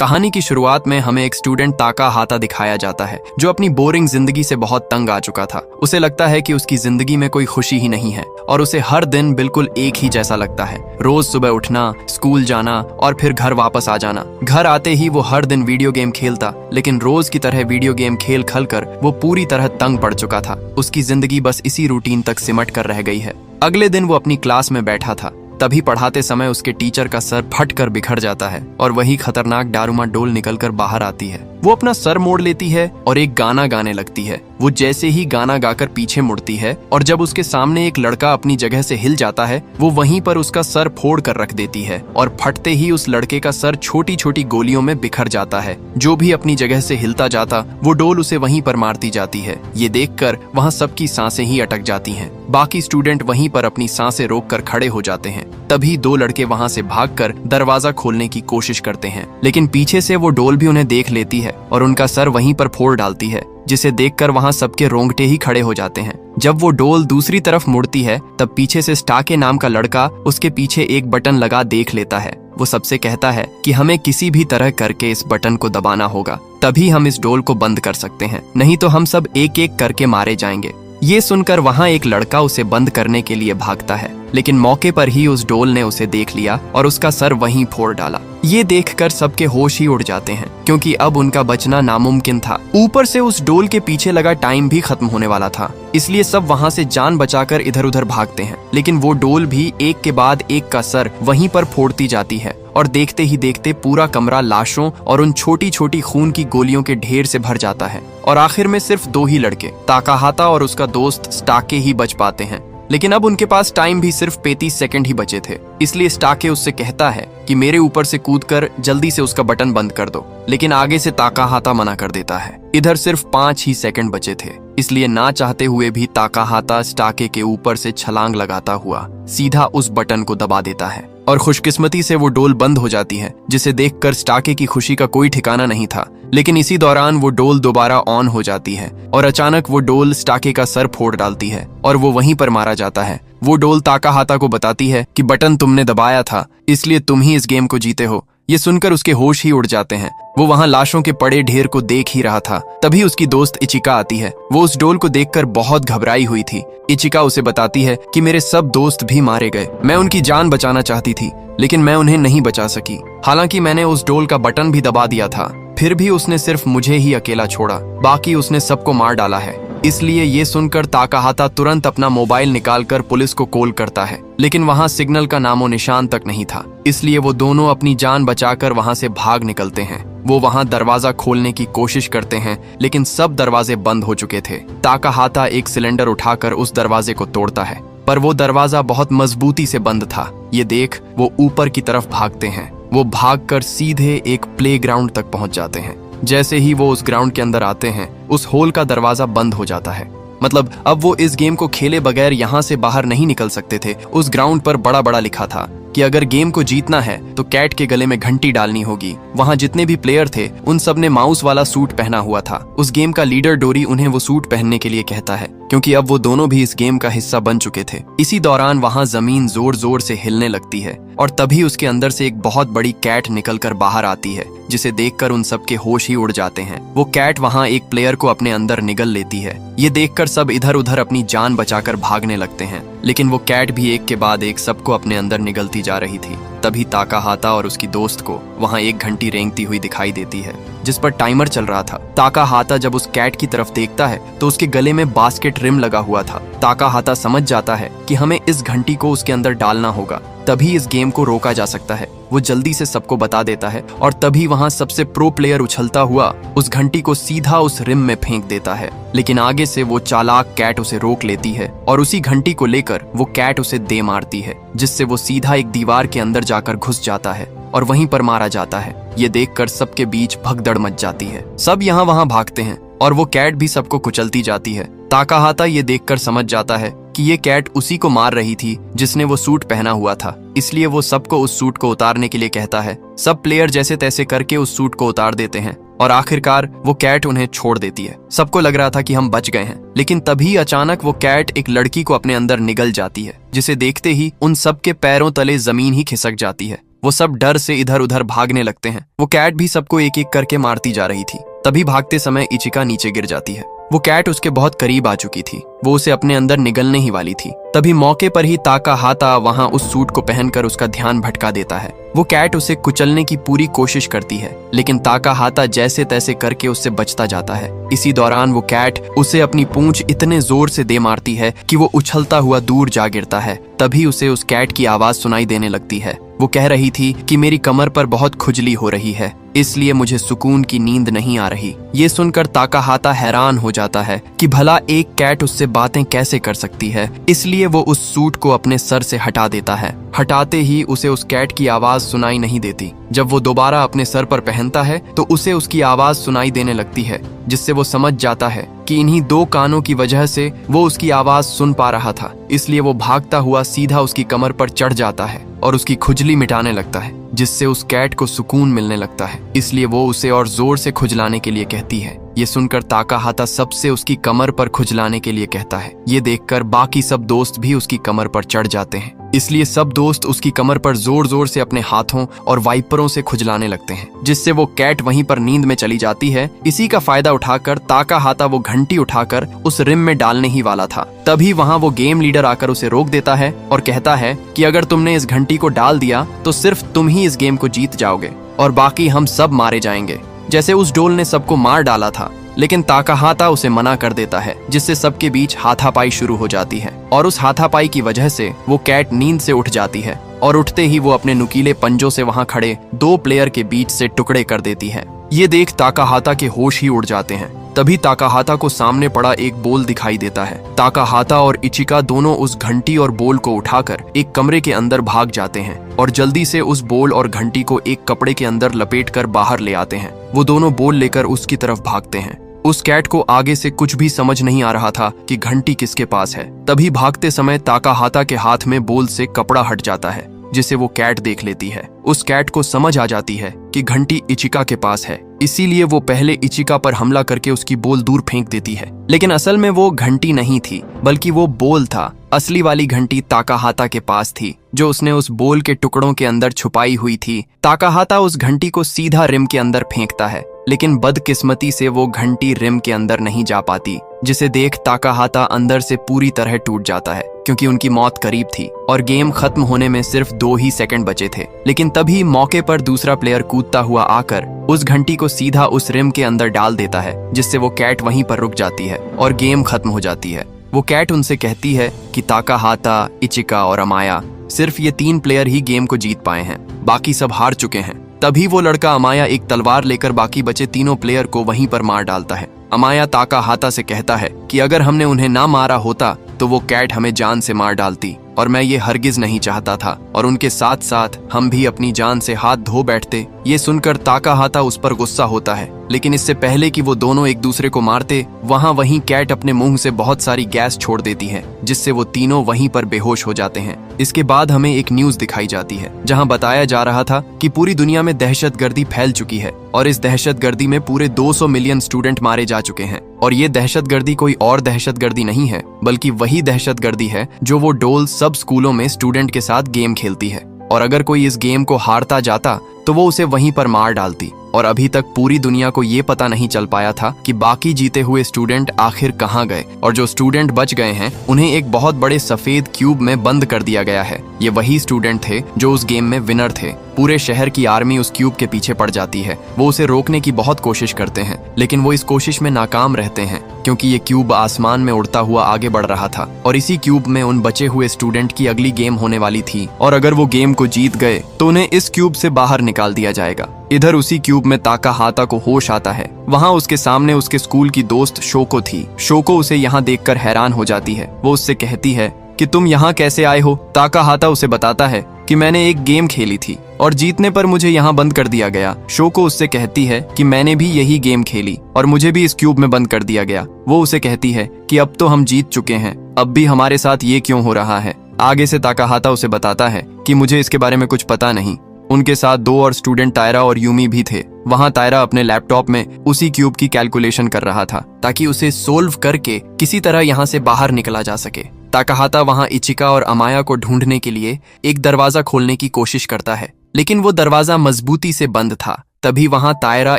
कहानी की शुरुआत में हमें एक स्टूडेंट ताका हाता दिखाया जाता है जो अपनी बोरिंग जिंदगी से बहुत तंग आ चुका था। उसे लगता है कि उसकी जिंदगी में कोई खुशी ही नहीं है और उसे हर दिन बिल्कुल एक ही जैसा लगता है। रोज सुबह उठना, स्कूल जाना और फिर घर वापस आ जाना। घर आते ही वो हर दिन वीडियो गेम खेलता, लेकिन रोज की तरह वीडियो गेम खेल कर वो पूरी तरह तंग पड़ चुका था। उसकी जिंदगी बस इसी रूटीन तक सिमट कर रह गई है। अगले दिन वो अपनी क्लास में बैठा था, तभी पढ़ाते समय उसके टीचर का सर फट कर बिखर जाता है और वही खतरनाक डारूमाडोल निकलकर बाहर आती है। वो अपना सर मोड़ लेती है और एक गाना गाने लगती है। वो जैसे ही गाना गाकर पीछे मुड़ती है और जब उसके सामने एक लड़का अपनी जगह से हिल जाता है, वो वहीं पर उसका सर फोड़ कर रख देती है और फटते ही उस लड़के का सर छोटी छोटी गोलियों में बिखर जाता है। जो भी अपनी जगह से हिलता जाता, वो डोल उसे वहीं पर मारती जाती है। ये देखकर वहाँ सबकी सांसें ही अटक जाती हैं। बाकी स्टूडेंट वहीं पर अपनी सांसें रोककर खड़े हो जाते हैं। तभी दो लड़के वहाँ से भागकर दरवाजा खोलने की कोशिश करते हैं, लेकिन पीछे से वो डोल भी उन्हें देख लेती है और उनका सर वहीं पर फोड़ डालती है, जिसे देखकर वहाँ सबके रोंगटे ही खड़े हो जाते हैं। जब वो डोल दूसरी तरफ मुड़ती है, तब पीछे से स्टाके नाम का लड़का उसके पीछे एक बटन लगा देख लेता है। वो सबसे कहता है कि हमें किसी भी तरह करके इस बटन को दबाना होगा, तभी हम इस डोल को बंद कर सकते हैं, नहीं तो हम सब एक एक करके मारे जाएंगे। ये सुनकर वहाँ एक लड़का उसे बंद करने के लिए भागता है, लेकिन मौके पर ही उस डोल ने उसे देख लिया और उसका सर वहीं फोड़ डाला। ये देखकर सबके होश ही उड़ जाते हैं, क्योंकि अब उनका बचना नामुमकिन था। ऊपर से उस डोल के पीछे लगा टाइम भी खत्म होने वाला था, इसलिए सब वहाँ से जान बचाकर इधर उधर भागते हैं। लेकिन वो डोल भी एक के बाद एक का सर वहीं पर फोड़ती जाती है और देखते ही देखते पूरा कमरा लाशों और उन छोटी छोटी खून की गोलियों के ढेर से भर जाता है। और आखिर में सिर्फ दो ही लड़के, ताकाहाता और उसका दोस्त स्टाके ही बच पाते हैं। लेकिन अब उनके पास टाइम भी सिर्फ 35 सेकंड ही बचे थे, इसलिए स्टाके उससे कहता है कि मेरे ऊपर से कूदकर जल्दी से उसका बटन बंद कर दो। लेकिन आगे से ताकाहाता मना कर देता है। इधर सिर्फ 5 ही सेकंड बचे थे, इसलिए ना चाहते हुए भी ताकाहाता स्टाके के ऊपर से छलांग लगाता हुआ सीधा उस बटन को दबा देता है और खुशकिस्मती से वो डोल बंद हो जाती है, जिसे देखकर स्टाके की खुशी का कोई ठिकाना नहीं था। लेकिन इसी दौरान वो डोल दोबारा ऑन हो जाती है और अचानक वो डोल स्टाके का सर फोड़ डालती है और वो वहीं पर मारा जाता है। वो डोल ताकाहाता को बताती है कि बटन तुमने दबाया था, इसलिए तुम ही इस गेम को जीते हो। ये सुनकर उसके होश ही उड़ जाते हैं। वो वहाँ लाशों के पड़े ढेर को देख ही रहा था, तभी उसकी दोस्त इचिका आती है। वो उस डोल को देखकर बहुत घबराई हुई थी। इचिका उसे बताती है कि मेरे सब दोस्त भी मारे गए, मैं उनकी जान बचाना चाहती थी, लेकिन मैं उन्हें नहीं बचा सकी। हालांकि मैंने उस डोल का बटन भी दबा दिया था, फिर भी उसने सिर्फ मुझे ही अकेला छोड़ा, बाकी उसने सबको मार डाला है। इसलिए ये सुनकर ताकाहाता तुरंत अपना मोबाइल निकालकर पुलिस को कॉल करता है, लेकिन वहाँ सिग्नल का नामो निशान तक नहीं था। इसलिए वो दोनों अपनी जान बचाकर वहाँ से भाग निकलते हैं। वो वहाँ दरवाजा खोलने की कोशिश करते हैं, लेकिन सब दरवाजे बंद हो चुके थे। ताकाहाता एक सिलेंडर उठाकर उस दरवाजे को तोड़ता है, पर वो दरवाजा बहुत मजबूती से बंद था। ये देख वो ऊपर की तरफ भागते हैं। वो भागकर सीधे एक प्लेग्राउंड तक पहुंच जाते हैं। जैसे ही वो उस ग्राउंड के अंदर आते हैं, उस होल का दरवाजा बंद हो जाता है। मतलब अब वो इस गेम को खेले बगैर यहाँ से बाहर नहीं निकल सकते थे। उस ग्राउंड पर बड़ा बड़ा लिखा था कि अगर गेम को जीतना है तो कैट के गले में घंटी डालनी होगी। वहाँ जितने भी प्लेयर थे उन सब ने माउस वाला सूट पहना हुआ था। उस गेम का लीडर डोरी उन्हें वो सूट पहनने के लिए कहता है, क्योंकि अब वो दोनों भी इस गेम का हिस्सा बन चुके थे। इसी दौरान वहाँ जमीन जोर जोर से हिलने लगती है और तभी उसके अंदर से एक बहुत बड़ी कैट निकलकर बाहर आती है, जिसे देखकर उन सबके होश ही उड़ जाते हैं। वो कैट वहाँ एक प्लेयर को अपने अंदर निगल लेती है। ये देखकर सब इधर उधर अपनी जान बचाकर भागने लगते हैं, लेकिन वो कैट भी एक के बाद एक सबको अपने अंदर निगलती जा रही थी। तभी ताकाहाता और उसकी दोस्त को वहाँ एक घंटी रेंगती हुई दिखाई देती है, जिस पर टाइमर चल रहा था। ताकाहाता जब उस कैट की तरफ देखता है तो उसके गले में बास्केट रिम लगा हुआ था। ताकाहाता समझ जाता है कि हमें इस घंटी को उसके अंदर डालना होगा, तभी इस गेम को रोका जा सकता है। वो जल्दी से सबको बता देता है और तभी वहाँ सबसे प्रो प्लेयर उछलता हुआ उस घंटी को सीधा उस रिम में फेंक देता है। लेकिन आगे से वो चालाक कैट उसे रोक लेती है और उसी घंटी को लेकर वो कैट उसे दे मारती है, जिससे वो सीधा एक दीवार के अंदर जाकर घुस जाता है और वहीं पर मारा जाता है। ये देखकर सबके बीच भगदड़ मच जाती है। सब यहाँ वहाँ भागते हैं और वो कैट भी सबको कुचलती जाती है। ताकाहाता ये देखकर समझ जाता है कि ये कैट उसी को मार रही थी जिसने वो सूट पहना हुआ था, इसलिए वो सबको उस सूट को उतारने के लिए कहता है। सब प्लेयर जैसे तैसे करके उस सूट को उतार देते हैं और आखिरकार वो कैट उन्हें छोड़ देती है। सबको लग रहा था कि हम बच गए हैं, लेकिन तभी अचानक वो कैट एक लड़की को अपने अंदर निगल जाती है, जिसे देखते ही उन सब के पैरों तले जमीन ही खिसक जाती है। वो सब डर से इधर उधर भागने लगते हैं। वो कैट भी सबको एक एक करके मारती जा रही थी। तभी भागते समय इचिका नीचे गिर जाती है। वो कैट उसके बहुत करीब आ चुकी थी। वो उसे अपने अंदर निगलने ही वाली थी। तभी मौके पर ही ताकाहाता वहां उस सूट को पहनकर उसका ध्यान भटका देता है। वो कैट उसे कुचलने की पूरी कोशिश करती है, लेकिन ताकाहाता जैसे तैसे करके उससे बचता जाता है। इसी दौरान वो कैट उसे अपनी पूंछ इतने जोर से दे मारती है कि वो उछलता हुआ दूर जा गिरता है। तभी उसे उस कैट की आवाज सुनाई देने लगती है। वो कह रही थी कि मेरी कमर पर बहुत खुजली हो रही है, इसलिए मुझे सुकून की नींद नहीं आ रही। ये सुनकर ताकाहाता हैरान हो जाता है कि भला एक कैट उससे बातें कैसे कर सकती है। इसलिए वो उस सूट को अपने सर से हटा देता है। हटाते ही उसे उस कैट की आवाज सुनाई नहीं देती। जब वो दोबारा अपने सर पर पहनता है तो उसे उसकी आवाज सुनाई देने लगती है, जिससे वो समझ जाता है कि इन्हीं दो कानों की वजह से वो उसकी आवाज सुन पा रहा था। इसलिए वो भागता हुआ सीधा उसकी कमर पर चढ़ जाता है और उसकी खुजली मिटाने लगता है, जिससे उस कैट को सुकून मिलने लगता है। इसलिए वो उसे और जोर से खुजलाने के लिए कहती है। ये सुनकर ताकाहाता सबसे उसकी कमर पर खुजलाने के लिए कहता है। ये देखकर बाकी सब दोस्त भी उसकी कमर पर चढ़ जाते हैं। इसलिए सब दोस्त उसकी कमर पर जोर जोर से अपने हाथों और वाइपरों से खुजलाने लगते हैं, जिससे वो कैट वहीं पर नींद में चली जाती है। इसी का फायदा उठाकर ताकाहाता वो घंटी उठाकर उस रिम में डालने ही वाला था। तभी वहां वो गेम लीडर आकर उसे रोक देता है और कहता है कि अगर तुमने इस घंटी को डाल दिया तो सिर्फ तुम ही इस गेम को जीत जाओगे और बाकी हम सब मारे जाएंगे। जैसे उस डोल ने सबको मार डाला था, लेकिन ताकाहाता उसे मना कर देता है, जिससे सबके बीच हाथापाई शुरू हो जाती है। और उस हाथापाई की वजह से वो कैट नींद से उठ जाती है और उठते ही वो अपने नुकीले पंजों से वहां खड़े दो प्लेयर के बीच से टुकड़े कर देती है। ये देख ताकाहाता के होश ही उड़ जाते हैं। तभी ताकाहाता को सामने पड़ा एक बोल दिखाई देता है। ताकाहाता और इचिका दोनों उस घंटी और बोल को उठाकर एक कमरे के अंदर भाग जाते हैं और जल्दी से उस बोल और घंटी को एक कपड़े के अंदर लपेटकर बाहर ले आते हैं। वो दोनों बोल लेकर उसकी तरफ भागते हैं। उस कैट को आगे से कुछ भी समझ नहीं आ रहा था कि घंटी किसके पास है। तभी भागते समय ताकाहाता के हाथ में बोल से कपड़ा हट जाता है, जिसे वो कैट देख लेती है। उस कैट को समझ आ जाती है कि घंटी इचिका के पास है, इसीलिए वो पहले इचिका पर हमला करके उसकी बोल दूर फेंक देती है। लेकिन असल में वो घंटी नहीं थी, बल्कि वो बोल था। असली वाली घंटी ताकाहाता के पास थी, जो उसने उस बोल के टुकड़ों के अंदर छुपाई हुई थी। ताकाहाता उस घंटी को सीधा रिम के अंदर फेंकता है, लेकिन बदकिस्मती से वो घंटी रिम के अंदर नहीं जा पाती, जिसे देख ताकाहाता अंदर से पूरी तरह टूट जाता है, क्योंकि उनकी मौत करीब थी और गेम खत्म होने में सिर्फ 2 ही सेकंड बचे थे। लेकिन तभी मौके पर दूसरा प्लेयर कूदता हुआ आकर उस घंटी को सीधा उस रिम के अंदर डाल देता है, जिससे वो कैट वहीं पर रुक जाती है और गेम खत्म हो जाती है। वो कैट उनसे कहती है कि ताकाहाता, इचिका और अमाया, सिर्फ ये 3 प्लेयर ही गेम को जीत पाए हैं, बाकी सब हार चुके हैं। तभी वो लड़का अमाया एक तलवार लेकर बाकी बचे तीनों प्लेयर को वहीं पर मार डालता है। अमाया ताकाहाता से कहता है कि अगर हमने उन्हें ना मारा होता तो वो कैट हमें जान से मार डालती, और मैं ये हरगिज नहीं चाहता था, और उनके साथ साथ हम भी अपनी जान से हाथ धो बैठते। ये सुनकर ताकाहाता उस पर गुस्सा होता है, लेकिन इससे पहले कि वो दोनों एक दूसरे को मारते, वहीं कैट अपने मुंह से बहुत सारी गैस छोड़ देती है, जिससे वो तीनों वहीं पर बेहोश हो जाते हैं। इसके बाद हमें एक न्यूज दिखाई जाती है, जहां बताया जा रहा था कि पूरी दुनिया में दहशतगर्दी फैल चुकी है और इस दहशतगर्दी में पूरे 200 मिलियन स्टूडेंट मारे जा चुके हैं। और ये दहशतगर्दी कोई और दहशतगर्दी नहीं है, बल्कि वही दहशतगर्दी है जो वो डोल सब स्कूलों में स्टूडेंट के साथ गेम खेलती है, और अगर कोई इस गेम को हारता जाता तो वो उसे वहीं पर मार डालती। और अभी तक पूरी दुनिया को ये पता नहीं चल पाया था कि बाकी जीते हुए स्टूडेंट आखिर कहाँ गए, और जो स्टूडेंट बच गए हैं उन्हें एक बहुत बड़े सफेद क्यूब में बंद कर दिया गया है। ये वही स्टूडेंट थे जो उस गेम में विनर थे। पूरे शहर की आर्मी उस क्यूब के पीछे पड़ जाती है। वो उसे रोकने की बहुत कोशिश करते हैं, लेकिन वो इस कोशिश में नाकाम रहते हैं, क्योंकि ये क्यूब आसमान में उड़ता हुआ आगे बढ़ रहा था और इसी क्यूब में उन बचे हुए स्टूडेंट की अगली गेम होने वाली थी, और अगर वो गेम को जीत गए तो उन्हें इस क्यूब से बाहर निकाल दिया जाएगा। इधर उसी क्यूब में ताकाहाता को होश आता है। वहाँ उसके सामने उसके स्कूल की दोस्त शोको थी। शोको उसे यहाँ देखकर हैरान हो जाती है। वो उससे कहती है कि तुम यहाँ कैसे आए हो। ताकाहाता उसे बताता है कि मैंने एक गेम खेली थी और जीतने पर मुझे यहाँ बंद कर दिया गया। शोको उससे कहती है कि मैंने भी यही गेम खेली और मुझे भी इस क्यूब में बंद कर दिया गया। वो उसे कहती है कि अब तो हम जीत चुके हैं, अब भी हमारे साथ ये क्यों हो रहा है। आगे से ताकाहाता उसे बताता है कि मुझे इसके बारे में कुछ पता नहीं। उनके साथ 2 और स्टूडेंट तायरा और यूमी भी थे। वहाँ तायरा अपने लैपटॉप में उसी क्यूब की कैलकुलेशन कर रहा था, ताकि उसे सोल्व करके किसी तरह यहाँ से बाहर निकला जा सके। ताकाहाता वहाँ इचिका और अमाया को ढूंढने के लिए एक दरवाजा खोलने की कोशिश करता है, लेकिन वो दरवाजा मजबूती से बंद था। तभी वहां तायरा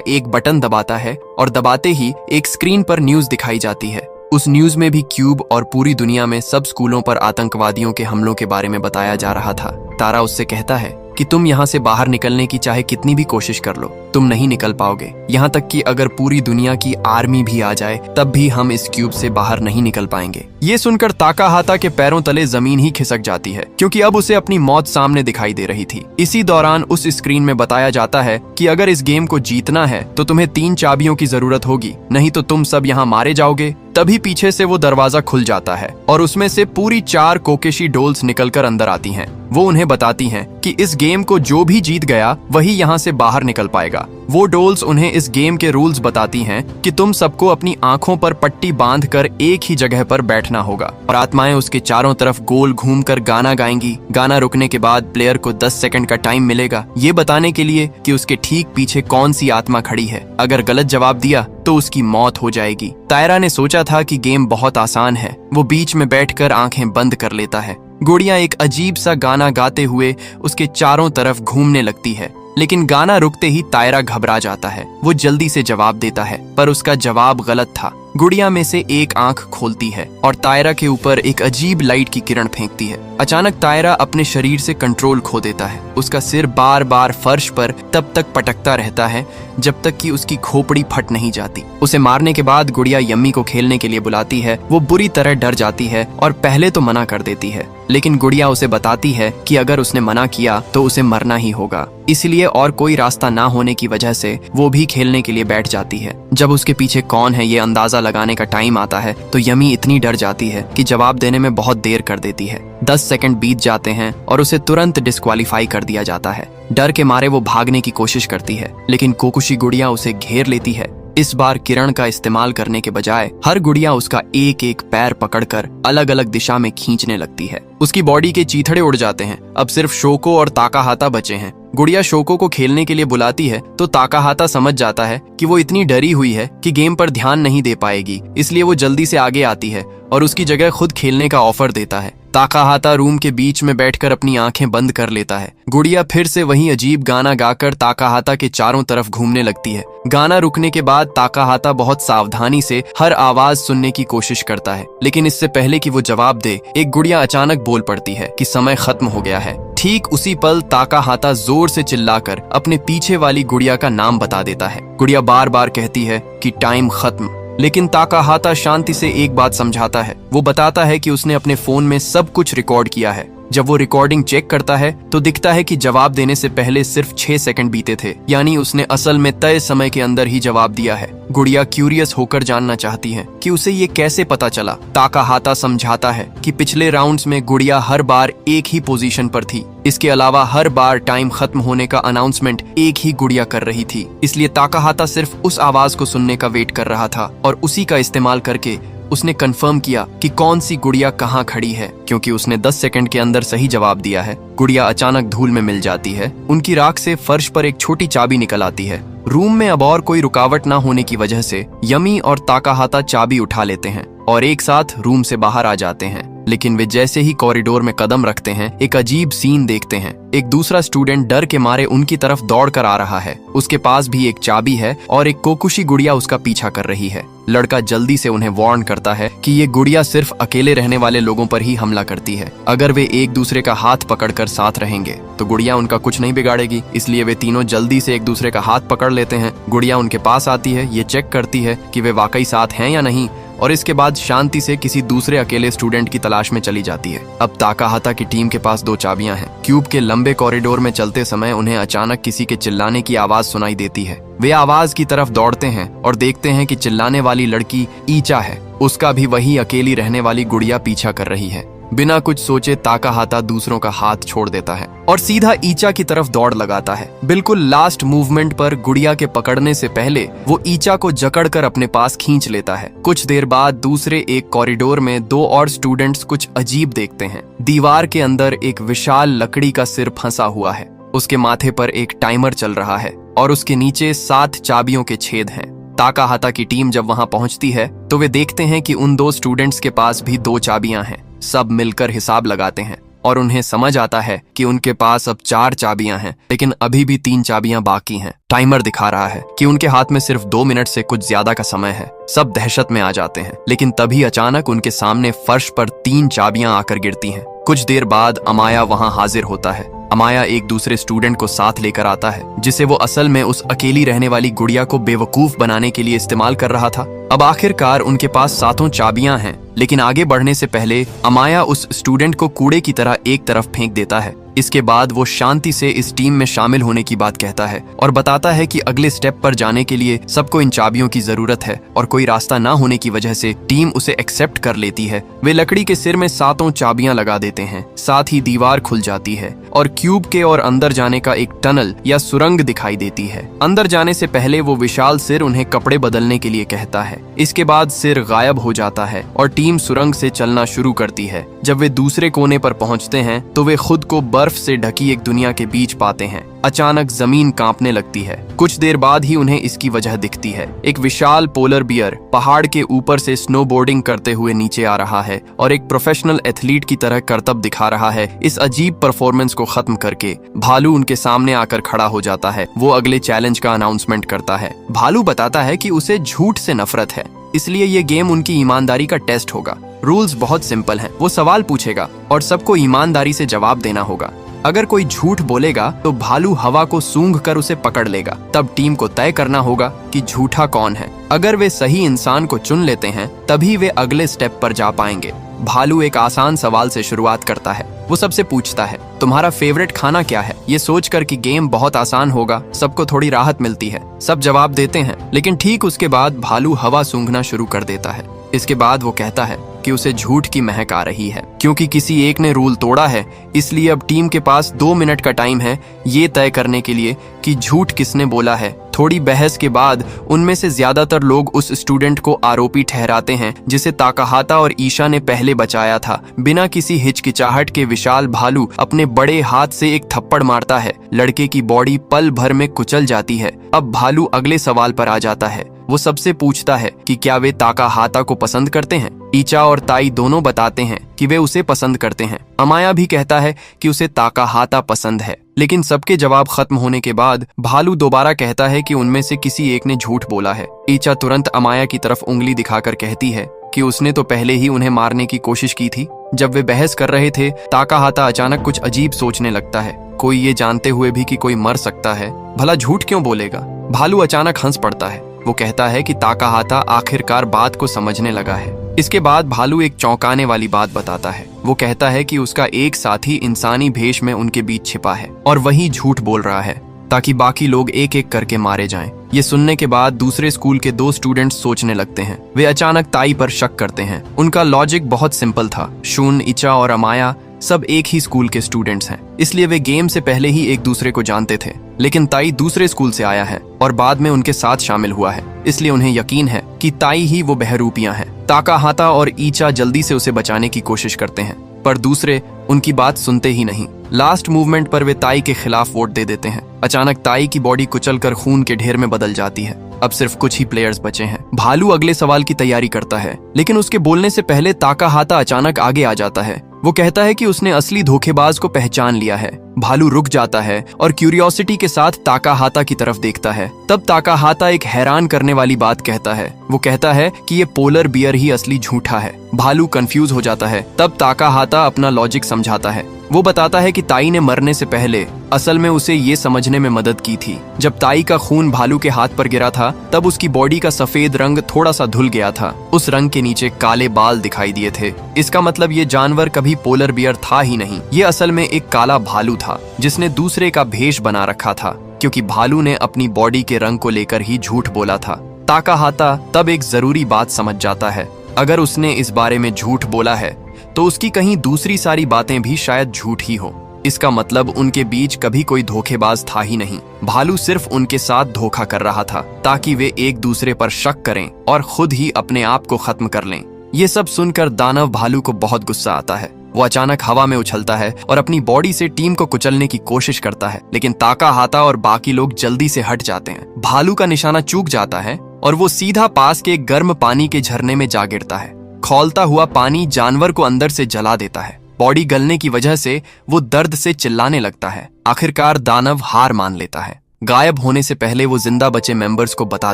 एक बटन दबाता है और दबाते ही एक स्क्रीन पर न्यूज दिखाई जाती है। उस न्यूज में भी क्यूब और पूरी दुनिया में सब स्कूलों पर आतंकवादियों के हमलों के बारे में बताया जा रहा था। तारा उससे कहता है कि तुम यहाँ से बाहर निकलने की चाहे कितनी भी कोशिश कर लो, तुम नहीं निकल पाओगे। यहाँ तक कि अगर पूरी दुनिया की आर्मी भी आ जाए तब भी हम इस क्यूब से बाहर नहीं निकल पाएंगे। ये सुनकर ताकाहाता के पैरों तले जमीन ही खिसक जाती है, क्योंकि अब उसे अपनी मौत सामने दिखाई दे रही थी। इसी दौरान उस स्क्रीन में बताया जाता है कि अगर इस गेम को जीतना है तो तुम्हें 3 चाबियों की जरूरत होगी, नहीं तो तुम सब यहाँ मारे जाओगे। तभी पीछे से वो दरवाजा खुल जाता है और उसमें से पूरी 4 कोकेशी डोल्स निकलकर अंदर आती हैं। वो उन्हें बताती हैं कि इस गेम को जो भी जीत गया वही यहाँ से बाहर निकल पाएगा। वो डोल्स उन्हें इस गेम के रूल्स बताती हैं कि तुम सबको अपनी आंखों पर पट्टी बांधकर एक ही जगह पर बैठना होगा और आत्माएं उसके चारों तरफ गोल घूमकर गाना गाएंगी। गाना रुकने के बाद प्लेयर को 10 सेकंड का टाइम मिलेगा ये बताने के लिए कि उसके ठीक पीछे कौन सी आत्मा खड़ी है। अगर गलत जवाब दिया तो उसकी मौत हो जाएगी। तायरा ने सोचा था कि गेम बहुत आसान है। वो बीच में बैठकर आंखें बंद कर लेता है। गुड़िया एक अजीब सा गाना गाते हुए उसके चारों तरफ घूमने लगती है, लेकिन गाना रुकते ही तायरा घबरा जाता है। वो जल्दी से जवाब देता है पर उसका जवाब गलत था। गुड़िया में से एक आंख खोलती है और तायरा के ऊपर एक अजीब लाइट की किरण फेंकती है। अचानक तायरा अपने शरीर से कंट्रोल खो देता है। उसका सिर बार बार फर्श पर तब तक पटकता रहता है जब तक कि उसकी खोपड़ी फट नहीं जाती। उसे मारने के बाद गुड़िया यम्मी को खेलने के लिए बुलाती है। वो बुरी तरह डर जाती है और पहले तो मना कर देती है, लेकिन गुड़िया उसे बताती है कि अगर उसने मना किया तो उसे मरना ही होगा। इसलिए और कोई रास्ता ना होने की वजह से वो भी खेलने के लिए बैठ जाती है। जब उसके पीछे कौन है ये अंदाजा लगाने का टाइम आता है तो यमी इतनी डर जाती है कि जवाब देने में बहुत देर कर देती है। 10 सेकंड बीत जाते हैं और उसे तुरंत डिस्क्वालीफाई कर दिया जाता है। डर के मारे वो भागने की कोशिश करती है, लेकिन कोकुशी गुड़िया उसे घेर लेती है। इस बार किरण का इस्तेमाल करने के बजाय हर गुड़िया उसका एक एक पैर पकड़कर अलग अलग दिशा में खींचने लगती है। उसकी बॉडी के चीथड़े उड़ जाते हैं। अब सिर्फ शोको और ताकाहाता बचे हैं। गुड़िया शोको को खेलने के लिए बुलाती है तो ताकाहाता समझ जाता है कि वो इतनी डरी हुई है कि गेम पर ध्यान नहीं दे पाएगी, इसलिए वो जल्दी से आगे आती है और उसकी जगह खुद खेलने का ऑफर देता है। ताकाहाता रूम के बीच में बैठकर अपनी आंखें बंद कर लेता है। गुड़िया फिर से वही अजीब गाना गाकर ताकाहाता के चारों तरफ घूमने लगती है। गाना रुकने के बाद ताकाहाता बहुत सावधानी से हर आवाज सुनने की कोशिश करता है, लेकिन इससे पहले कि वो जवाब दे एक गुड़िया अचानक बोल पड़ती है कि समय खत्म हो गया है। ठीक उसी पल ताकाहाता जोर से चिल्लाकर अपने पीछे वाली गुड़िया का नाम बता देता है। गुड़िया बार बार कहती है कि टाइम खत्म, लेकिन ताकाहाता शांति से एक बात समझाता है। वो बताता है कि उसने अपने फोन में सब कुछ रिकॉर्ड किया है। जब वो रिकॉर्डिंग चेक करता है तो दिखता है कि जवाब देने से पहले सिर्फ 6 सेकंड बीते थे, यानी उसने असल में तय समय के अंदर ही जवाब दिया है। गुड़िया क्यूरियस होकर जानना चाहती है कि उसे ये कैसे पता चला। ताकाहाता समझाता है कि पिछले राउंड्स में गुड़िया हर बार एक ही पोजीशन पर थी। इसके अलावा हर बार टाइम खत्म होने का अनाउंसमेंट एक ही गुड़िया कर रही थी, इसलिए ताकाहाता सिर्फ उस आवाज को सुनने का वेट कर रहा था और उसी का इस्तेमाल करके उसने कंफर्म किया कि कौन सी गुड़िया कहाँ खड़ी है। क्योंकि उसने 10 सेकंड के अंदर सही जवाब दिया है, गुड़िया अचानक धूल में मिल जाती है। उनकी राख से फर्श पर एक छोटी चाबी निकल आती है। रूम में अब और कोई रुकावट ना होने की वजह से यमी और ताकाहाता चाबी उठा लेते हैं और एक साथ रूम से बाहर आ जाते हैं। लेकिन वे जैसे ही कॉरिडोर में कदम रखते हैं एक अजीब सीन देखते हैं। एक दूसरा स्टूडेंट डर के मारे उनकी तरफ दौड़ कर आ रहा है। उसके पास भी एक चाबी है और एक कोकुशी गुड़िया उसका पीछा कर रही है। लड़का जल्दी से उन्हें वार्न करता है कि ये गुड़िया सिर्फ अकेले रहने वाले लोगों पर ही हमला करती है। अगर वे एक दूसरे का हाथ पकड़कर साथ रहेंगे तो गुड़िया उनका कुछ नहीं बिगाड़ेगी। इसलिए वे तीनों जल्दी से एक दूसरे का हाथ पकड़ लेते हैं। गुड़िया उनके पास आती है, ये चेक करती है कि वे वाकई साथ हैं या नहीं, और इसके बाद शांति से किसी दूसरे अकेले स्टूडेंट की तलाश में चली जाती है। अब ताकाहाता की टीम के पास 2 चाबियां हैं। क्यूब के लंबे कॉरिडोर में चलते समय उन्हें अचानक किसी के चिल्लाने की आवाज सुनाई देती है। वे आवाज की तरफ दौड़ते हैं और देखते हैं कि चिल्लाने वाली लड़की ईचा है। उसका भी वही अकेली रहने वाली गुड़िया पीछा कर रही है। बिना कुछ सोचे ताकाहाता दूसरों का हाथ छोड़ देता है और सीधा ईचा की तरफ दौड़ लगाता है। बिल्कुल लास्ट मूवमेंट पर गुड़िया के पकड़ने से पहले वो ईचा को जकड़कर अपने पास खींच लेता है। कुछ देर बाद दूसरे एक कॉरिडोर में 2 और स्टूडेंट्स कुछ अजीब देखते हैं। दीवार के अंदर एक विशाल लकड़ी का सिर फंसा हुआ है। उसके माथे पर एक टाइमर चल रहा है और उसके नीचे 7 चाबियों के छेद हैं। ताकाहाता की टीम जब वहां पहुंचती है तो वे देखते हैं कि उन 2 स्टूडेंट्स के पास भी 2 चाबियां हैं। सब मिलकर हिसाब लगाते हैं और उन्हें समझ आता है कि उनके पास अब 4 चाबियां हैं, लेकिन अभी भी 3 चाबियां बाकी हैं। टाइमर दिखा रहा है कि उनके हाथ में सिर्फ 2 मिनट से कुछ ज्यादा का समय है। सब दहशत में आ जाते हैं, लेकिन तभी अचानक उनके सामने फर्श पर 3 चाबियां आकर गिरती हैं। कुछ देर बाद अमाया वहां हाजिर होता है। अमाया एक दूसरे स्टूडेंट को साथ लेकर आता है, जिसे वो असल में उस अकेली रहने वाली गुड़िया को बेवकूफ बनाने के लिए इस्तेमाल कर रहा था। अब आखिरकार उनके पास 7 चाबियां हैं, लेकिन आगे बढ़ने से पहले अमाया उस स्टूडेंट को कूड़े की तरह एक तरफ फेंक देता है। इसके बाद वो शांति से इस टीम में शामिल होने की बात कहता है और बताता है कि अगले स्टेप पर जाने के लिए सबको इन चाबियों की जरूरत है और कोई रास्ता ना होने की वजह से टीम उसे एक्सेप्ट कर लेती है। वे लकड़ी के सिर में 7 चाबियां लगा देते हैं। साथ ही दीवार खुल जाती है और क्यूब के और अंदर जाने का एक टनल या सुरंग दिखाई देती है। अंदर जाने से पहले वो विशाल सिर उन्हें कपड़े बदलने के लिए कहता है। इसके बाद सिर गायब हो जाता है और टीम सुरंग से चलना शुरू करती है। जब वे दूसरे कोने पर पहुंचते हैं तो वे खुद को बर्फ से ढकी एक दुनिया के बीच पाते हैं। अचानक जमीन कांपने लगती है। कुछ देर बाद ही उन्हें इसकी वजह दिखती है। एक विशाल पोलर बियर पहाड़ के ऊपर से स्नोबोर्डिंग करते हुए नीचे आ रहा है और एक प्रोफेशनल एथलीट की तरह करतब दिखा रहा है। इस अजीब परफॉर्मेंस को खत्म करके भालू उनके सामने आकर खड़ा हो जाता है। वो अगले चैलेंज का अनाउंसमेंट करता है। भालू बताता है कि उसे झूठ से नफरत है, इसलिए ये गेम उनकी ईमानदारी का टेस्ट होगा। रूल्स बहुत सिंपल हैं। वो सवाल पूछेगा और सबको ईमानदारी से जवाब देना होगा। अगर कोई झूठ बोलेगा तो भालू हवा को सूंघ कर उसे पकड़ लेगा। तब टीम को तय करना होगा कि झूठा कौन है। अगर वे सही इंसान को चुन लेते हैं तभी वे अगले स्टेप पर जा पाएंगे। भालू एक आसान सवाल से शुरुआत करता है। वो सबसे पूछता है, तुम्हारा फेवरेट खाना क्या है? ये सोचकर कि गेम बहुत आसान होगा, सबको थोड़ी राहत मिलती है। सब जवाब देते हैं, लेकिन ठीक उसके बाद भालू हवा सूंघना शुरू कर देता है। इसके बाद वो कहता है कि उसे झूठ की महक आ रही है। क्योंकि किसी एक ने रूल तोड़ा है, इसलिए अब टीम के पास 2 मिनट का टाइम है ये तय करने के लिए कि झूठ किसने बोला है। थोड़ी बहस के बाद उनमें से ज्यादातर लोग उस स्टूडेंट को आरोपी ठहराते हैं जिसे ताकाहाता और ईशा ने पहले बचाया था। बिना किसी हिचकिचाहट के विशाल भालू अपने बड़े हाथ से एक थप्पड़ मारता है। लड़के की बॉडी पल भर में कुचल जाती है। अब भालू अगले सवाल पर आ जाता है। वो सबसे पूछता है कि क्या वे ताकाहाता को पसंद करते हैं। ईचा और ताई दोनों बताते हैं कि वे उसे पसंद करते हैं। अमाया भी कहता है कि उसे ताकाहाता पसंद है। लेकिन सबके जवाब खत्म होने के बाद भालू दोबारा कहता है कि उनमें से किसी एक ने झूठ बोला है। ईचा तुरंत अमाया की तरफ उंगली दिखाकर कहती है कि उसने तो पहले ही उन्हें मारने की कोशिश की थी। जब वे बहस कर रहे थे, ताकाहाता अचानक कुछ अजीब सोचने लगता है। कोई ये जानते हुए भी कि कोई मर सकता है, भला झूठ क्यों बोलेगा? भालू अचानक हंस पड़ता है। वो कहता है कि ताकाहाता आखिरकार बात को समझने लगा है। इसके बाद भालू एक चौंकाने वाली बात बताता है। वो कहता है कि उसका एक साथी इंसानी भेष में उनके बीच छिपा है और वही झूठ बोल रहा है ताकि बाकी लोग एक एक करके मारे जाएं। ये सुनने के बाद दूसरे स्कूल के 2 स्टूडेंट्स सोचने लगते हैं। वे अचानक ताई पर शक करते हैं। उनका लॉजिक बहुत सिंपल था। शून, इचा और अमाया सब एक ही स्कूल के स्टूडेंट्स हैं, इसलिए वे गेम से पहले ही एक दूसरे को जानते थे। लेकिन ताई दूसरे स्कूल से आया है और बाद में उनके साथ शामिल हुआ है, इसलिए उन्हें यकीन है कि ताई ही वो बहरूपियां हैं। ताकाहाता और ईचा जल्दी से उसे बचाने की कोशिश करते हैं, पर दूसरे उनकी बात सुनते ही नहीं। लास्ट मूवमेंट पर वे ताई के खिलाफ वोट दे देते हैं। अचानक ताई की बॉडी कुचलकर खून के ढेर में बदल जाती है। अब सिर्फ कुछ ही प्लेयर्स बचे हैं। भालू अगले सवाल की तैयारी करता है, लेकिन उसके बोलने से पहले ताकाहाता अचानक आगे आ जाता है। वो कहता है कि उसने असली धोखेबाज को पहचान लिया है। भालू रुक जाता है और क्यूरियोसिटी के साथ ताकाहाता की तरफ देखता है। तब ताकाहाता एक हैरान करने वाली बात कहता है। वो कहता है कि ये पोलर बियर ही असली झूठा है। भालू कंफ्यूज हो जाता है। तब ताकाहाता अपना लॉजिक समझाता है। वो बताता है कि ताई ने मरने से पहले असल में उसे ये समझने में मदद की थी। जब ताई का खून भालू के हाथ पर गिरा था, तब उसकी बॉडी का सफेद रंग थोड़ा सा धुल गया था। उस रंग के नीचे काले बाल दिखाई दिए थे। इसका मतलब ये जानवर कभी पोलर बियर था ही नहीं। ये असल में एक काला भालू था जिसने दूसरे का भेष बना रखा था, क्योंकि भालू ने अपनी बॉडी के रंग को लेकर ही झूठ बोला था। ताकाहाता तब एक जरूरी बात समझ जाता है। अगर उसने इस बारे में झूठ बोला है तो उसकी कहीं दूसरी सारी बातें भी शायद झूठ ही हो। इसका मतलब उनके बीच कभी कोई धोखेबाज था ही नहीं। भालू सिर्फ उनके साथ धोखा कर रहा था ताकि वे एक दूसरे पर शक करें और खुद ही अपने आप को खत्म कर लें। ये सब सुनकर दानव भालू को बहुत गुस्सा आता है। वो अचानक हवा में उछलता है और अपनी बॉडी से टीम को कुचलने की कोशिश करता है, लेकिन ताकाहाता और बाकी लोग जल्दी से हट जाते हैं। भालू का निशाना चूक जाता है और वो सीधा पास के गर्म पानी के झरने में जा गिरता है। खौलता हुआ पानी जानवर को अंदर से जला देता है। बॉडी गलने की वजह से वो दर्द से चिल्लाने लगता है। आखिरकार दानव हार मान लेता है। गायब होने से पहले वो जिंदा बचे मेंबर्स को बता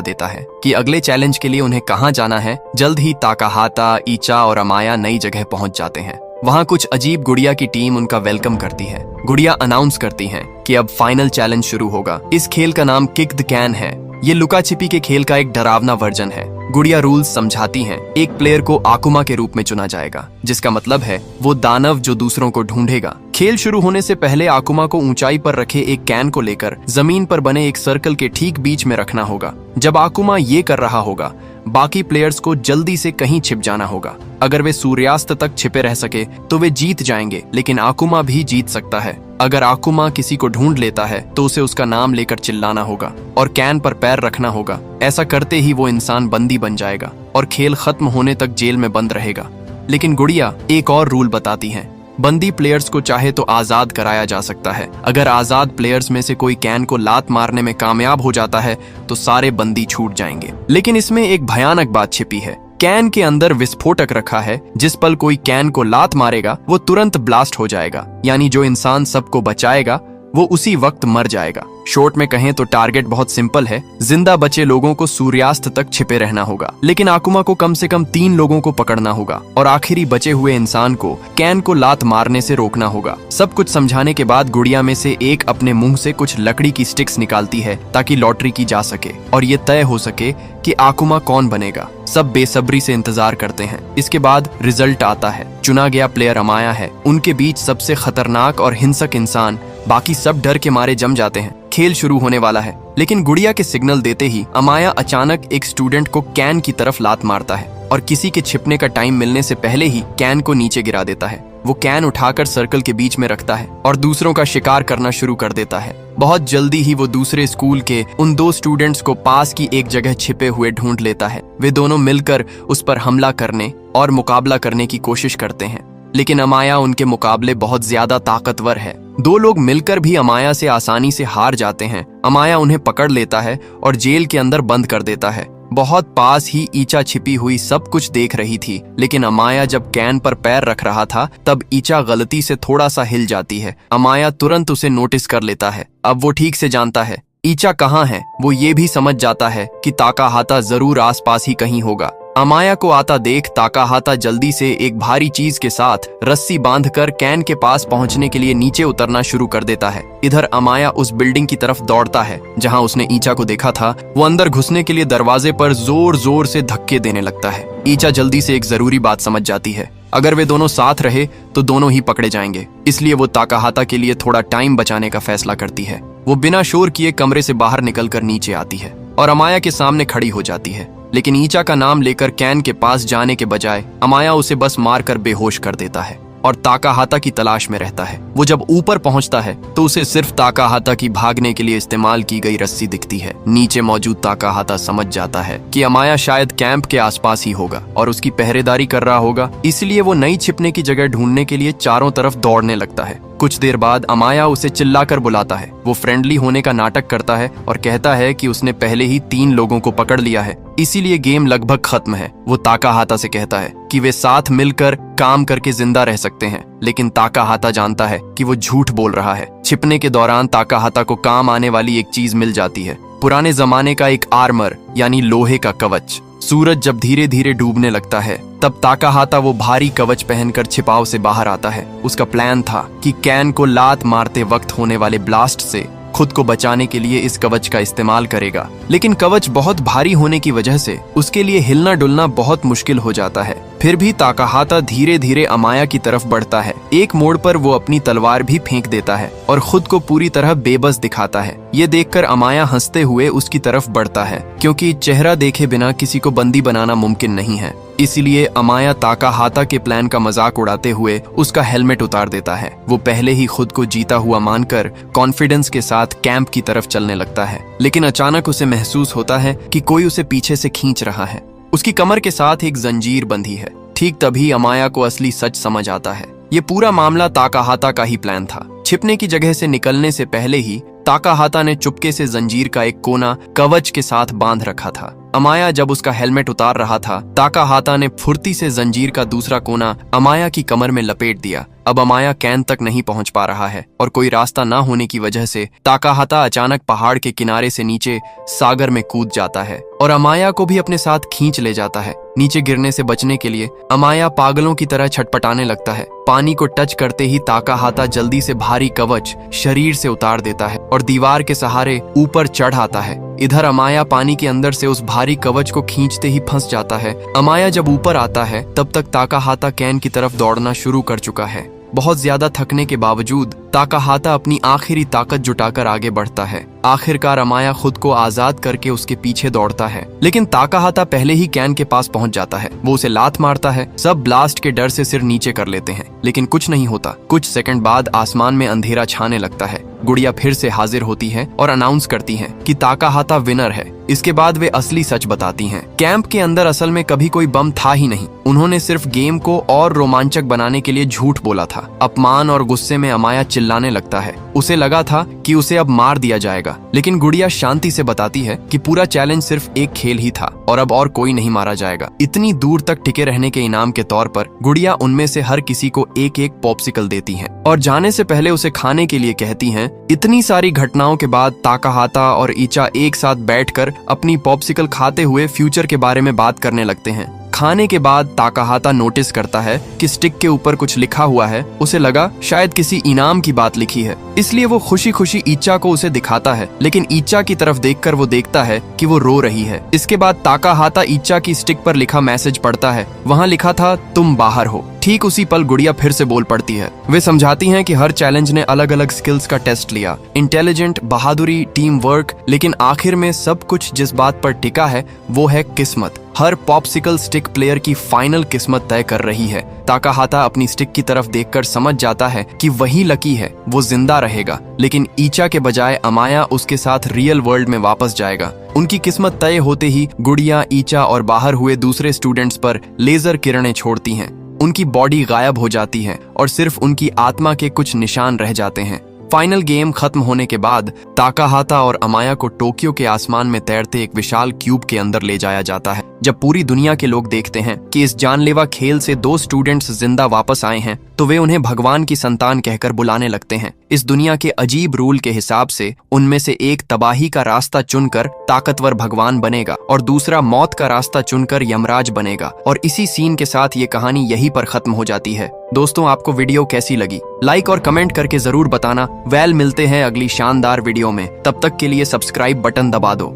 देता है कि अगले चैलेंज के लिए उन्हें कहाँ जाना है। जल्द ही ताकाहाता, ईचा और अमाया नई जगह पहुंच जाते हैं। वहाँ कुछ अजीब गुड़िया की टीम उनका वेलकम करती है। गुड़िया अनाउंस करती हैं कि अब फाइनल चैलेंज शुरू होगा। इस खेल का नाम किक द कैन है। ये लुका छिपी के खेल का एक डरावना वर्जन है। गुड़िया रूल्स समझाती हैं। एक प्लेयर को आकुमा के रूप में चुना जाएगा, जिसका मतलब है वो दानव जो दूसरों को ढूंढेगा। खेल शुरू होने से पहले आकुमा को ऊंचाई पर रखे एक कैन को लेकर जमीन पर बने एक सर्कल के ठीक बीच में रखना होगा। जब आकुमा ये कर रहा होगा, बाकी प्लेयर्स को जल्दी से कहीं छिप जाना होगा। अगर वे सूर्यास्त तक छिपे रह सके तो वे जीत जाएंगे, लेकिन आकुमा भी जीत सकता है। अगर आकुमा किसी को ढूंढ लेता है तो उसे उसका नाम लेकर चिल्लाना होगा और कैन पर पैर रखना होगा। ऐसा करते ही वो इंसान बंदी बन जाएगा और खेल खत्म होने तक जेल में बंद रहेगा। लेकिन गुड़िया एक और रूल बताती है। बंदी प्लेयर्स को चाहे तो आजाद कराया जा सकता है। अगर आजाद प्लेयर्स में से कोई कैन को लात मारने में कामयाब हो जाता है तो सारे बंदी छूट जाएंगे। लेकिन इसमें एक भयानक बात छिपी है। कैन के अंदर विस्फोटक रखा है। जिस पल कोई कैन को लात मारेगा वो तुरंत ब्लास्ट हो जाएगा, यानी जो इंसान सबको बचाएगा वो उसी वक्त मर जाएगा। शॉर्ट में कहें तो टारगेट बहुत सिंपल है। जिंदा बचे लोगों को सूर्यास्त तक छिपे रहना होगा, लेकिन आकुमा को कम से कम 3 लोगों को पकड़ना होगा और आखिरी बचे हुए इंसान को कैन को लात मारने से रोकना होगा। सब कुछ समझाने के बाद गुड़िया में से एक अपने मुंह से कुछ लकड़ी की स्टिक्स निकालती है ताकि लॉटरी की जा सके और ये तय हो सके कि आकुमा कौन बनेगा। सब बेसब्री से इंतजार करते हैं। इसके बाद रिजल्ट आता है। चुना गया प्लेयर अमाया है। उनके बीच सबसे खतरनाक और हिंसक इंसान। बाकी सब डर के मारे जम जाते हैं। खेल शुरू होने वाला है, लेकिन गुड़िया के सिग्नल देते ही अमाया अचानक एक स्टूडेंट को कैन की तरफ लात मारता है और किसी के छिपने का टाइम मिलने से पहले ही कैन को नीचे गिरा देता है। वो कैन उठाकर सर्कल के बीच में रखता है और दूसरों का शिकार करना शुरू कर देता है। बहुत जल्दी ही वो दूसरे स्कूल के उन 2 स्टूडेंट्स को पास की एक जगह छिपे हुए ढूंढ लेता है। वे दोनों मिलकर उस पर हमला करने और मुकाबला करने की कोशिश करते हैं, लेकिन अमाया उनके मुकाबले बहुत ज्यादा ताकतवर है। 2 लोग मिलकर भी अमाया से आसानी से हार जाते हैं। अमाया उन्हें पकड़ लेता है और जेल के अंदर बंद कर देता है। बहुत पास ही ईचा छिपी हुई सब कुछ देख रही थी, लेकिन अमाया जब कैन पर पैर रख रहा था तब ईचा गलती से थोड़ा सा हिल जाती है। अमाया तुरंत उसे नोटिस कर लेता है। अब वो ठीक से जानता है ईचा कहाँ है। वो ये भी समझ जाता है कि ताकाहाता जरूर आसपास ही कहीं होगा। अमाया को आता देख ताकाहाता जल्दी से एक भारी चीज के साथ रस्सी बांधकर कैन के पास पहुंचने के लिए नीचे उतरना शुरू कर देता है। इधर अमाया उस बिल्डिंग की तरफ दौड़ता है जहां उसने ईचा को देखा था। वो अंदर घुसने के लिए दरवाजे पर जोर जोर से धक्के देने लगता है। ईचा जल्दी से एक जरूरी बात समझ जाती है। अगर वे दोनों साथ रहे तो दोनों ही पकड़े जाएंगे, इसलिए वो ताकाहाता के लिए थोड़ा टाइम बचाने का फैसला करती है। वो बिना शोर किए कमरे से बाहर निकलकर नीचे आती है और अमाया के सामने खड़ी हो जाती है। लेकिन ईचा का नाम लेकर कैन के पास जाने के बजाय अमाया उसे बस मारकर बेहोश कर देता है और ताकाहाता की तलाश में रहता है। वो जब ऊपर पहुंचता है तो उसे सिर्फ ताकाहाता की भागने के लिए इस्तेमाल की गई रस्सी दिखती है। नीचे मौजूद ताकाहाता समझ जाता है कि अमाया शायद कैंप के आसपास ही होगा और उसकी पहरेदारी कर रहा होगा, इसलिए वो नई छिपने की जगह ढूंढने के लिए चारों तरफ दौड़ने लगता है। कुछ देर बाद अमाया उसे चिल्लाकर बुलाता है। वो फ्रेंडली होने का नाटक करता है और कहता है कि उसने पहले ही 3 लोगों को पकड़ लिया है, इसीलिए गेम लगभग खत्म है। वो ताकाहाता से कहता है कि वे साथ मिलकर काम करके जिंदा रह सकते हैं, लेकिन ताकाहाता जानता है कि वो झूठ बोल रहा है। छिपने के दौरान ताकाहाता को काम आने वाली एक चीज मिल जाती है, पुराने जमाने का एक आर्मर यानी लोहे का कवच। सूरज जब धीरे धीरे डूबने लगता है तब ताकाहाता वो भारी कवच पहनकर छिपाव से बाहर आता है। उसका प्लान था कि कैन को लात मारते वक्त होने वाले ब्लास्ट से खुद को बचाने के लिए इस कवच का इस्तेमाल करेगा, लेकिन कवच बहुत भारी होने की वजह से उसके लिए हिलना डुलना बहुत मुश्किल हो जाता है। फिर भी ताकाहाता धीरे धीरे अमाया की तरफ बढ़ता है। एक मोड़ पर वो अपनी तलवार भी फेंक देता है और खुद को पूरी तरह बेबस दिखाता है। ये देखकर अमाया हंसते हुए उसकी तरफ बढ़ता है, क्योंकि चेहरा देखे बिना किसी को बंदी बनाना मुमकिन नहीं है। इसलिए अमाया ताकाहाता के प्लान का मजाक उड़ाते हुए उसका हेलमेट उतार देता है। वो पहले ही खुद को जीता हुआ मानकर कॉन्फिडेंस के साथ कैंप की तरफ चलने लगता है, लेकिन अचानक उसे महसूस होता है कि कोई उसे पीछे से खींच रहा है। उसकी कमर के साथ एक जंजीर बंधी है। ठीक तभी अमाया को असली सच समझ आता है। ये पूरा मामला ताकाहाता का ही प्लान था। छिपने की जगह से निकलने से पहले ही ताकाहाता ने चुपके से जंजीर का एक कोना कवच के साथ बांध रखा था। अमाया जब उसका हेलमेट उतार रहा था, ताकाहाता ने फुर्ती से जंजीर का दूसरा कोना अमाया की कमर में लपेट दिया। अब अमाया कैन तक नहीं पहुंच पा रहा है और कोई रास्ता ना होने की वजह से ताकाहाता अचानक पहाड़ के किनारे से नीचे सागर में कूद जाता है और अमाया को भी अपने साथ खींच ले जाता है। नीचे गिरने से बचने के लिए अमाया पागलों की तरह छटपटाने लगता है। पानी को टच करते ही ताकाहाता जल्दी से भारी कवच शरीर से उतार देता है और दीवार के सहारे ऊपर चढ़ आता है। इधर अमाया पानी के अंदर से उस भारी कवच को खींचते ही फंस जाता है। अमाया जब ऊपर आता है तब तक ताकाहाता कैन की तरफ दौड़ना शुरू कर चुका है। बहुत ज्यादा थकने के बावजूद ताकाहाता अपनी आखिरी ताकत जुटाकर आगे बढ़ता है। आखिरकार अमाया खुद को आजाद करके उसके पीछे दौड़ता है, लेकिन ताकाहाता पहले ही कैन के पास पहुंच जाता है। वो उसे लात मारता है। सब ब्लास्ट के डर से सिर नीचे कर लेते हैं, लेकिन कुछ नहीं होता। कुछ सेकंड बाद आसमान में अंधेरा छाने लगता है। गुड़िया फिर से हाजिर होती है और अनाउंस करती है कि ताकाहाता विनर है। इसके बाद वे असली सच बताती हैं। कैंप के अंदर असल में कभी कोई बम था ही नहीं। उन्होंने सिर्फ गेम को और रोमांचक बनाने के लिए झूठ बोला था। अपमान और गुस्से में अमाया चिल्लाने लगता है। उसे लगा था कि उसे अब मार दिया जाएगा, लेकिन गुड़िया शांति से बताती है कि पूरा चैलेंज सिर्फ एक खेल ही था और अब और कोई नहीं मारा जाएगा। इतनी दूर तक टिके रहने के इनाम के तौर पर गुड़िया उनमें से हर किसी को एक एक पॉप्सिकल देती है और जाने से पहले उसे खाने के लिए कहती हैं। इतनी सारी घटनाओं के बाद ताकाहाता और ईचा एक साथ बैठकर अपनी पॉप्सिकल खाते हुए फ्यूचर के बारे में बात करने लगते हैं। खाने के बाद ताकाहाता नोटिस करता है कि स्टिक के ऊपर कुछ लिखा हुआ है। उसे लगा शायद किसी इनाम की बात लिखी है, इसलिए वो खुशी खुशी ईचा को उसे दिखाता है, लेकिन ईचा की तरफ देखकर वो देखता है कि वो रो रही है। इसके बाद ताकाहाता ईचा की स्टिक पर लिखा मैसेज पढ़ता है। वहाँ लिखा था, तुम बाहर हो। ठीक उसी पल गुड़िया फिर से बोल पड़ती है। वे समझाती हैं कि हर चैलेंज ने अलग अलग स्किल्स का टेस्ट लिया, इंटेलिजेंट, बहादुरी, टीम वर्क, लेकिन आखिर में सब कुछ जिस बात पर टिका है वो है किस्मत। हर पॉप्सिकल स्टिक प्लेयर की फाइनल किस्मत तय कर रही है। ताकाहाता अपनी स्टिक की तरफ देखकर समझ जाता है कि वही लकी है, वो जिंदा रहेगा, लेकिन ईचा के बजाय अमाया उसके साथ रियल वर्ल्ड में वापस जाएगा। उनकी किस्मत तय होते ही गुड़िया, ईचा और बाहर हुए दूसरे स्टूडेंट्स पर लेजर किरणें छोड़ती हैं। उनकी बॉडी गायब हो जाती है और सिर्फ उनकी आत्मा के कुछ निशान रह जाते हैं। फाइनल गेम खत्म होने के बाद ताकाहाता और अमाया को टोक्यो के आसमान में तैरते एक विशाल क्यूब के अंदर ले जाया जाता है। जब पूरी दुनिया के लोग देखते हैं कि इस जानलेवा खेल से 2 स्टूडेंट्स जिंदा वापस आए हैं, तो वे उन्हें भगवान की संतान कहकर बुलाने लगते हैं। इस दुनिया के अजीब रूल के हिसाब से उनमें से एक तबाही का रास्ता चुनकर ताकतवर भगवान बनेगा और दूसरा मौत का रास्ता चुनकर यमराज बनेगा। और इसी सीन के साथ ये कहानी यहीं पर खत्म हो जाती है। दोस्तों, आपको वीडियो कैसी लगी? लाइक और कमेंट करके जरूर बताना। मिलते हैं अगली शानदार वीडियो में। तब तक के लिए सब्सक्राइब बटन दबा दो।